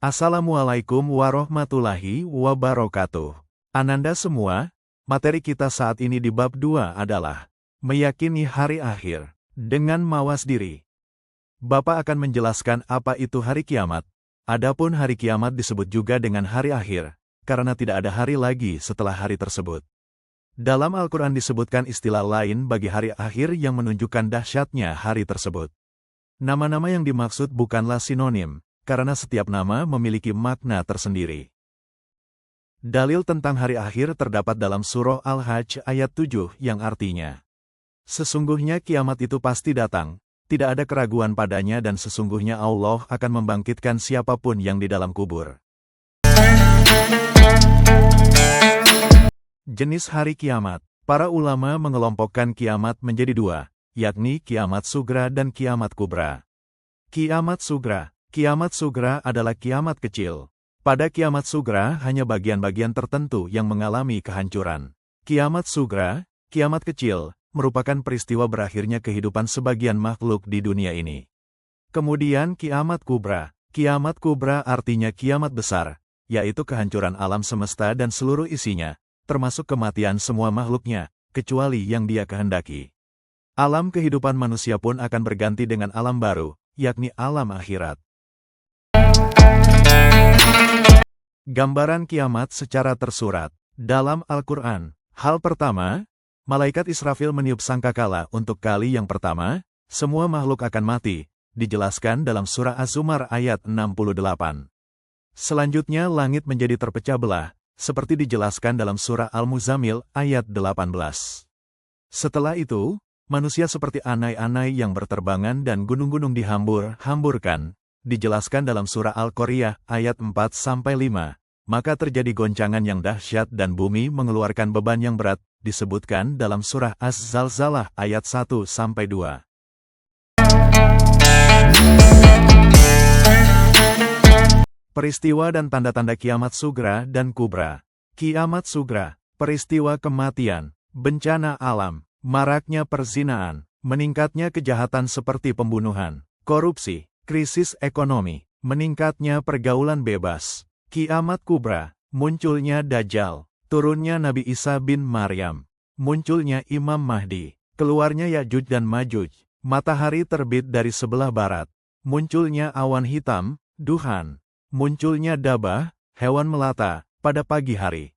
Assalamualaikum warahmatullahi wabarakatuh. Ananda semua, materi kita saat ini di bab 2 adalah meyakini hari akhir dengan mawas diri. Bapak akan menjelaskan apa itu hari kiamat. Adapun hari kiamat disebut juga dengan hari akhir, karena tidak ada hari lagi setelah hari tersebut. Dalam Al-Quran disebutkan istilah lain bagi hari akhir yang menunjukkan dahsyatnya hari tersebut. Nama-nama yang dimaksud bukanlah sinonim, karena setiap nama memiliki makna tersendiri. Dalil tentang hari akhir terdapat dalam surah Al-Hajj ayat 7 yang artinya, sesungguhnya kiamat itu pasti datang, tidak ada keraguan padanya dan sesungguhnya Allah akan membangkitkan siapapun yang di dalam kubur. Jenis hari kiamat. Para ulama mengelompokkan kiamat menjadi dua, yakni kiamat sugra dan kiamat kubra. Kiamat sugra. Kiamat sugra adalah kiamat kecil. Pada kiamat sugra hanya bagian-bagian tertentu yang mengalami kehancuran. Kiamat sugra, kiamat kecil, merupakan peristiwa berakhirnya kehidupan sebagian makhluk di dunia ini. Kemudian kiamat kubra. Kiamat kubra artinya kiamat besar, yaitu kehancuran alam semesta dan seluruh isinya, termasuk kematian semua makhluknya, kecuali yang Dia kehendaki. Alam kehidupan manusia pun akan berganti dengan alam baru, yakni alam akhirat. Gambaran kiamat secara tersurat. Dalam Al-Quran, hal pertama, malaikat Israfil meniup sangkakala untuk kali yang pertama, semua makhluk akan mati, dijelaskan dalam surah Az-Zumar ayat 68. Selanjutnya langit menjadi terpecah belah, seperti dijelaskan dalam surah Al-Muzammil ayat 18. Setelah itu, manusia seperti anai-anai yang berterbangan dan gunung-gunung dihambur-hamburkan, dijelaskan dalam surah Al-Qoriyah ayat 4-5, maka terjadi goncangan yang dahsyat dan bumi mengeluarkan beban yang berat, disebutkan dalam surah Az-Zalzalah ayat 1-2. Peristiwa dan tanda-tanda kiamat sugra dan kubra. Kiamat sugra, peristiwa kematian, bencana alam, maraknya perzinaan, meningkatnya kejahatan seperti pembunuhan, korupsi, krisis ekonomi, meningkatnya pergaulan bebas. Kiamat kubra, munculnya Dajjal, turunnya Nabi Isa bin Maryam, munculnya Imam Mahdi, keluarnya Ya'juj dan Ma'juj, matahari terbit dari sebelah barat, munculnya awan hitam, duhan, munculnya dabah, hewan melata, pada pagi hari.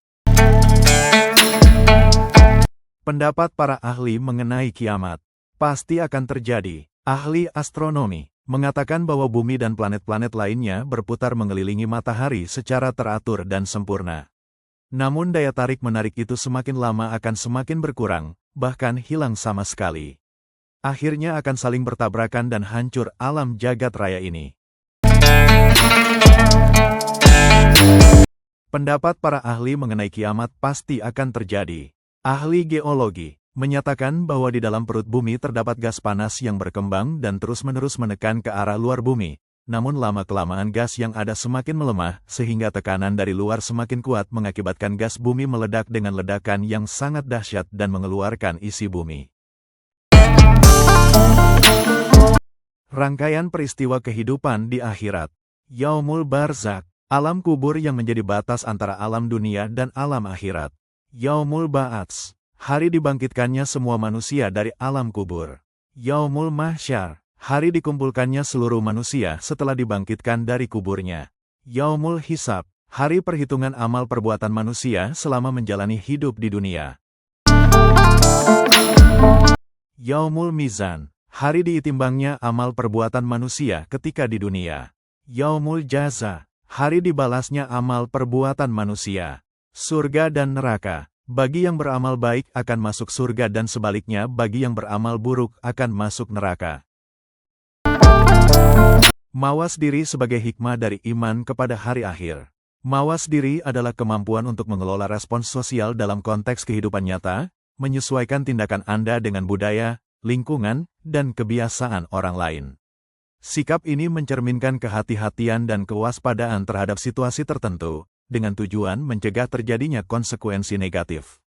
Pendapat para ahli mengenai kiamat, pasti akan terjadi. Ahli astronomi mengatakan bahwa bumi dan planet-planet lainnya berputar mengelilingi matahari secara teratur dan sempurna. Namun daya tarik-menarik itu semakin lama akan semakin berkurang, bahkan hilang sama sekali. Akhirnya akan saling bertabrakan dan hancur alam jagat raya ini. Pendapat para ahli mengenai kiamat pasti akan terjadi. Ahli geologi menyatakan bahwa di dalam perut bumi terdapat gas panas yang berkembang dan terus-menerus menekan ke arah luar bumi. Namun lama-kelamaan gas yang ada semakin melemah, sehingga tekanan dari luar semakin kuat mengakibatkan gas bumi meledak dengan ledakan yang sangat dahsyat dan mengeluarkan isi bumi. Rangkaian peristiwa kehidupan di akhirat. Yaumul Barzakh, alam kubur yang menjadi batas antara alam dunia dan alam akhirat. Yaumul Ba'ats, hari dibangkitkannya semua manusia dari alam kubur. Yaumul Mahsyar, hari dikumpulkannya seluruh manusia setelah dibangkitkan dari kuburnya. Yaumul Hisab, hari perhitungan amal perbuatan manusia selama menjalani hidup di dunia. Yaumul Mizan, hari diitimbangnya amal perbuatan manusia ketika di dunia. Yaumul Jaza, hari dibalasnya amal perbuatan manusia. Surga dan neraka, bagi yang beramal baik akan masuk surga dan sebaliknya bagi yang beramal buruk akan masuk neraka. Mawas diri sebagai hikmah dari iman kepada hari akhir. Mawas diri adalah kemampuan untuk mengelola respons sosial dalam konteks kehidupan nyata, menyesuaikan tindakan Anda dengan budaya, lingkungan, dan kebiasaan orang lain. Sikap ini mencerminkan kehati-hatian dan kewaspadaan terhadap situasi tertentu, dengan tujuan mencegah terjadinya konsekuensi negatif.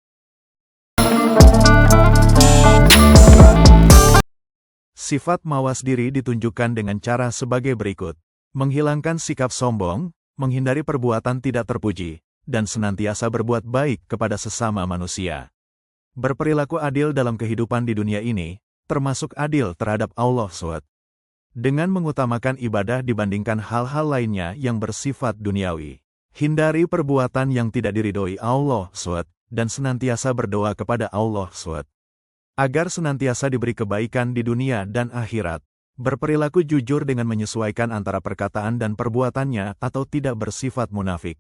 Sifat mawas diri ditunjukkan dengan cara sebagai berikut. Menghilangkan sikap sombong, menghindari perbuatan tidak terpuji, dan senantiasa berbuat baik kepada sesama manusia. Berperilaku adil dalam kehidupan di dunia ini, termasuk adil terhadap Allah SWT. Dengan mengutamakan ibadah dibandingkan hal-hal lainnya yang bersifat duniawi. Hindari perbuatan yang tidak diridhoi Allah SWT, dan senantiasa berdoa kepada Allah SWT. Agar senantiasa diberi kebaikan di dunia dan akhirat. Berperilaku jujur dengan menyesuaikan antara perkataan dan perbuatannya atau tidak bersifat munafik.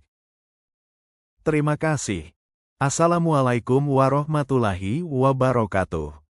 Terima kasih. Assalamualaikum warahmatullahi wabarakatuh.